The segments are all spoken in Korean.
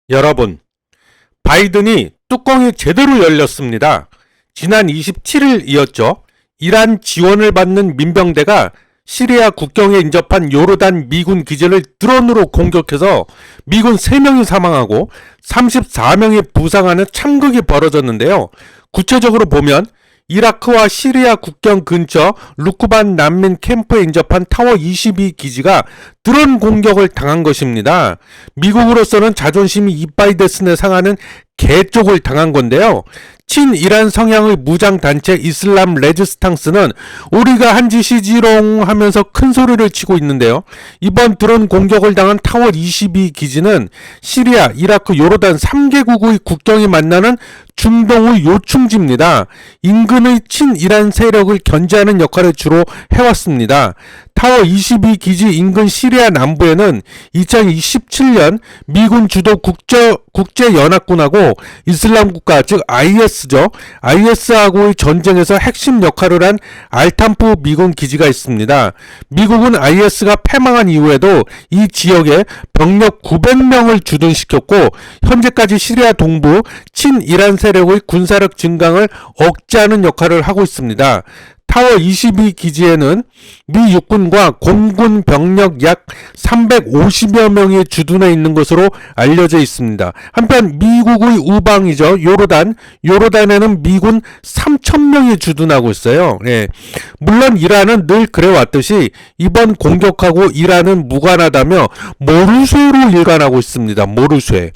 여러분, 바이든이 뚜껑이 제대로 열렸습니다. 지난 27일이었죠. 이란 지원을 받는 민병대가 시리아 국경에 인접한 요르단 미군 기지를 드론으로 공격해서 미군 3명이 사망하고 34명이 부상하는 참극이 벌어졌는데요. 구체적으로 보면 이라크와 시리아 국경 근처 루크반 난민 캠프에 인접한 타워 22 기지가 드론 공격을 당한 것입니다. 미국으로서는 자존심이 이빠이 데스네 상하는 개쪽을 당한 건데요. 친이란 성향의 무장단체 이슬람 레지스탕스는 우리가 한 짓이지롱 하면서 큰 소리를 치고 있는데요. 이번 드론 공격을 당한 타워 22 기지는 시리아, 이라크, 요르단 3개국의 국경이 만나는 중동의 요충지입니다. 인근의 친이란 세력을 견제하는 역할을 주로 해왔습니다. 타워 22 기지 인근 시리아 남부에는 2017년 미군 주도 국제연합군하고 이슬람 국가 즉 IS죠. IS하고의 전쟁에서 핵심 역할을 한 알탄프 미군 기지가 있습니다. 미국은 IS가 패망한 이후에도 이 지역에 병력 900명을 주둔시켰고 현재까지 시리아 동부 친이란 세력의 군사력 증강을 억제하는 역할을 하고 있습니다. 타워 22 기지에는 미 육군과 공군 병력 약 350여 명이 주둔해 있는 것으로 알려져 있습니다. 한편 미국의 우방이죠. 요르단에는 미군 3,000명이 주둔하고 있어요. 물론 이란은 늘 그래왔듯이 이번 공격하고 이란은 무관하다며 모르쇠로 일관하고 있습니다. 모르쇠.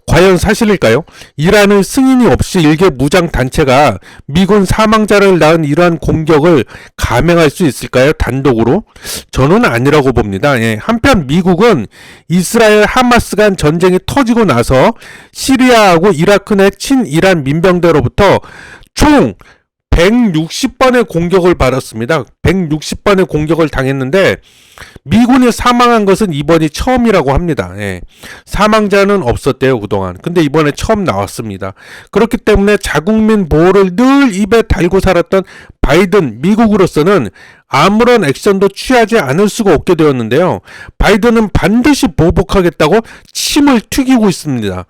과연 사실일까요? 이란의 승인이 없이 일개 무장단체가 미군 사망자를 낳은 이러한 공격을 감행할 수 있을까요? 단독으로? 저는 아니라고 봅니다. 한편 미국은 이스라엘 하마스 간 전쟁이 터지고 나서 시리아하고 이라크 내 친이란 민병대로부터 총 160번의 공격을 받았습니다. 160번의 공격을 당했는데 미군이 사망한 것은 이번이 처음이라고 합니다. 사망자는 없었대요, 그동안. 근데 이번에 처음 나왔습니다. 그렇기 때문에 자국민 보호를 늘 입에 달고 살았던 바이든 미국으로서는 아무런 액션도 취하지 않을 수가 없게 되었는데요. 바이든은 반드시 보복하겠다고 침을 튀기고 있습니다.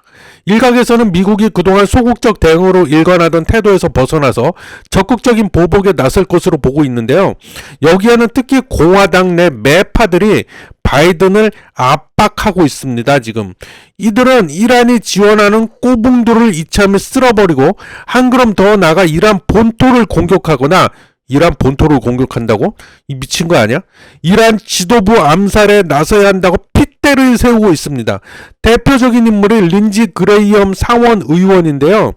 일각에서는 미국이 그동안 소극적 대응으로 일관하던 태도에서 벗어나서 적극적인 보복에 나설 것으로 보고 있는데요. 여기에는 특히 공화당 내 매파들이 바이든을 압박하고 있습니다. 지금 이들은 이란이 지원하는 꼬붕들을 이참에 쓸어버리고 한 걸음 더 나아가 이란 본토를 공격하거나 이란 본토를 공격한다고? 이 미친 거 아니야? 이란 지도부 암살에 나서야 한다고 핏대를 세우고 있습니다. 대표적인 인물이 린지 그레이엄 상원 의원인데요.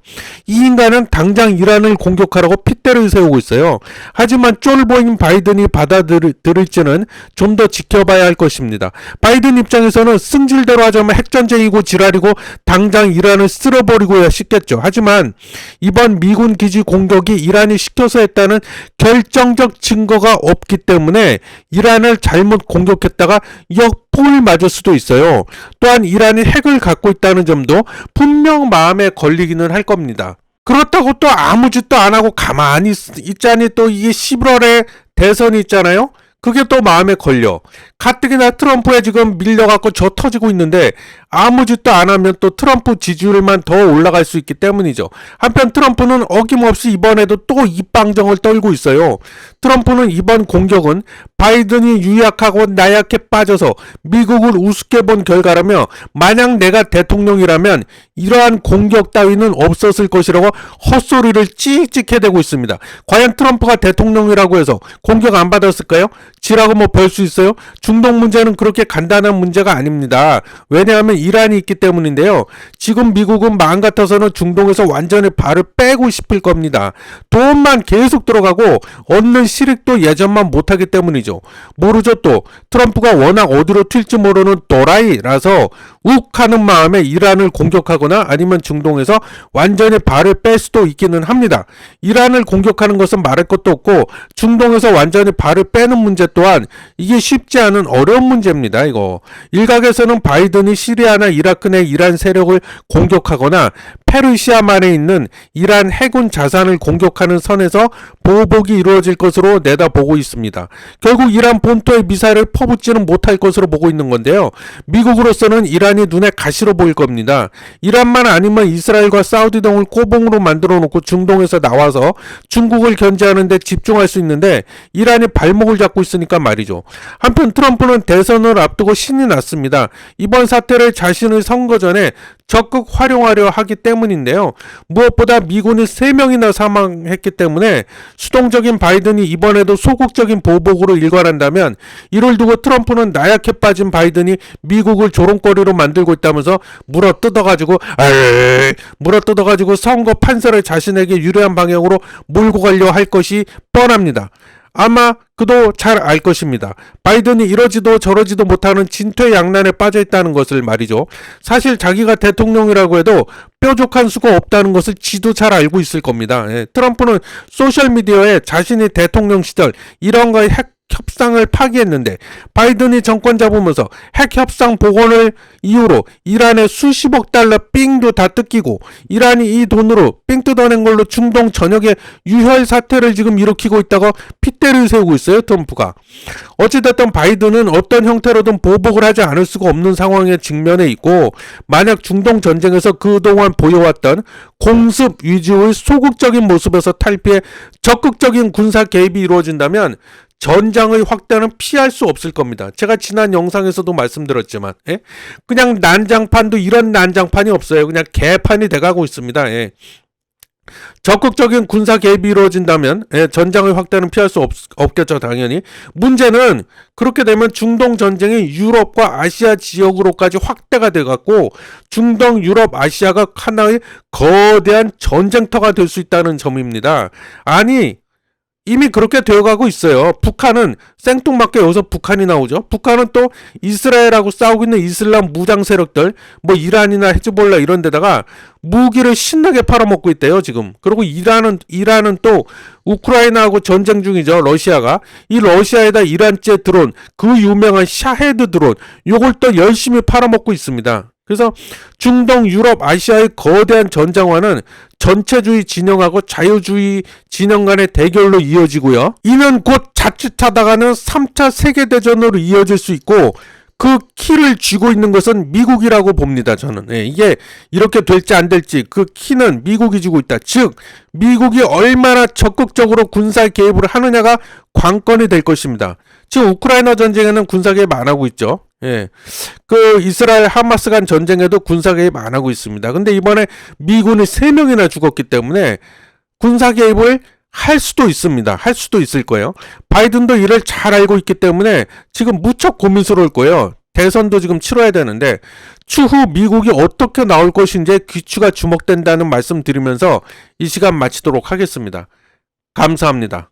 이 인간은 당장 이란을 공격하라고 핏대를 세우고 있어요. 하지만 쫄보인 바이든이 받아들일지는 좀 더 지켜봐야 할 것입니다. 바이든 입장에서는 승질대로 하자면 핵전쟁이고 지랄이고 당장 이란을 쓸어버리고야 싶겠죠. 하지만 이번 미군 기지 공격이 이란이 시켜서 했다는 결정적 증거가 없기 때문에 이란을 잘못 공격했다가 역풍을 맞을 수도 있어요. 또한 이란이 핵을 갖고 있다는 점도 분명 마음에 걸리기는 할 겁니다. 그렇다고 또 아무 짓도 안 하고 가만히 있자니 또 이게 11월에 대선이 있잖아요. 그게 또 마음에 걸려. 가뜩이나 트럼프에 지금 밀려갖고 저 터지고 있는데 아무 짓도 안 하면 또 트럼프 지지율만 더 올라갈 수 있기 때문이죠. 한편 트럼프는 어김없이 이번에도 또 입방정을 떨고 있어요. 트럼프는 이번 공격은 바이든이 유약하고 나약해 빠져서 미국을 우습게 본 결과라며 만약 내가 대통령이라면 이러한 공격 따위는 없었을 것이라고 헛소리를 찍찍해대고 있습니다. 과연 트럼프가 대통령이라고 해서 공격 안 받았을까요? 지라고 뭐 별 수 있어요? 중동 문제는 그렇게 간단한 문제가 아닙니다. 왜냐하면 이란이 있기 때문인데요. 지금 미국은 마음 같아서는 중동에서 완전히 발을 빼고 싶을 겁니다. 돈만 계속 들어가고 얻는 실익도 예전만 못하기 때문이죠. 모르죠. 또 트럼프가 워낙 어디로 튈지 모르는 도라이라서 욱하는 마음에 이란을 공격하거나 아니면 중동에서 완전히 발을 뺄 수도 있기는 합니다. 이란을 공격하는 것은 말할 것도 없고 중동에서 완전히 발을 빼는 문제 또한 이게 쉽지 않은 어려운 문제입니다. 이거 일각에서는 바이든이 시리아나 이라크 내 이란 세력을 공격하거나 페르시아만에 있는 이란 해군 자산을 공격하는 선에서 보복이 이루어질 것으로 내다보고 있습니다. 결국 이란 본토에 미사일을 퍼붓지는 못할 것으로 보고 있는 건데요. 미국으로서는 이란 이란이 눈에 가시로 보일 겁니다. 이란만 아니면 이스라엘과 사우디 등을 꼬봉으로 만들어 놓고 중동에서 나와서 중국을 견제하는 데 집중할 수 있는데 이란이 발목을 잡고 있으니까 말이죠. 한편 트럼프는 대선을 앞두고 신이 났습니다. 이번 사태를 자신의 선거 전에 적극 활용하려 하기 때문인데요. 무엇보다 미군이 3명이나 사망했기 때문에 수동적인 바이든이 이번에도 소극적인 보복으로 일관한다면 이를 두고 트럼프는 나약해 빠진 바이든이 미국을 조롱거리로 만들고 있다면서 물어뜯어가지고 선거 판세를 자신에게 유리한 방향으로 몰고 가려 할 것이 뻔합니다. 아마 그도 잘 알 것입니다. 바이든이 이러지도 저러지도 못하는 진퇴양난에 빠져 있다는 것을 말이죠. 사실 자기가 대통령이라고 해도 뾰족한 수가 없다는 것을 지도 잘 알고 있을 겁니다. 트럼프는 소셜미디어에 자신이 대통령 시절 이런거에 핵 협상을 파기했는데 바이든이 정권 잡으면서 핵 협상 복원을 이유로 이란의 수십억 달러 삥도 다 뜯기고 이란이 이 돈으로 삥 뜯어낸 걸로 중동 전역에 유혈 사태를 지금 일으키고 있다가 핏대를 세우고 있어요, 트럼프가. 어찌됐든 바이든은 어떤 형태로든 보복을 하지 않을 수가 없는 상황에 직면해 있고 만약 중동 전쟁에서 그동안 보여왔던 공습 위주의 소극적인 모습에서 탈피해 적극적인 군사 개입이 이루어진다면 전장의 확대는 피할 수 없을 겁니다. 제가 지난 영상에서도 말씀드렸지만 그냥 난장판도 이런 난장판이 없어요. 그냥 개판이 돼가고 있습니다. 적극적인 군사 개입이 이루어진다면 전장의 확대는 피할 수 없겠죠. 당연히. 문제는 그렇게 되면 중동 전쟁이 유럽과 아시아 지역으로까지 확대가 돼갖고 중동, 유럽, 아시아가 하나의 거대한 전쟁터가 될 수 있다는 점입니다. 아니 이미 그렇게 되어가고 있어요. 북한은 생뚱맞게 여기서 북한이 나오죠. 북한은 또 이스라엘하고 싸우고 있는 이슬람 무장 세력들 뭐 이란이나 헤즈볼라 이런 데다가 무기를 신나게 팔아먹고 있대요 지금. 그리고 이란은 또 우크라이나하고 전쟁 중이죠. 러시아가. 이 러시아에다 이란제 드론 그 유명한 샤헤드 드론 요걸 또 열심히 팔아먹고 있습니다. 그래서 중동, 유럽, 아시아의 거대한 전장화는 전체주의 진영하고 자유주의 진영 간의 대결로 이어지고요. 이는 곧 자칫하다가는 3차 세계대전으로 이어질 수 있고 그 키를 쥐고 있는 것은 미국이라고 봅니다. 저는. 이게 이렇게 될지 안 될지 그 키는 미국이 쥐고 있다. 즉 미국이 얼마나 적극적으로 군사 개입을 하느냐가 관건이 될 것입니다. 지금 우크라이나 전쟁에는 군사 개입 안 하고 있죠. 그 이스라엘 하마스 간 전쟁에도 군사 개입 안 하고 있습니다. 근데 이번에 미군이 3명이나 죽었기 때문에 군사 개입을 할 수도 있습니다. 할 수도 있을 거예요. 바이든도 이를 잘 알고 있기 때문에 지금 무척 고민스러울 거예요. 대선도 지금 치러야 되는데 추후 미국이 어떻게 나올 것인지 귀추가 주목된다는 말씀 드리면서 이 시간 마치도록 하겠습니다. 감사합니다.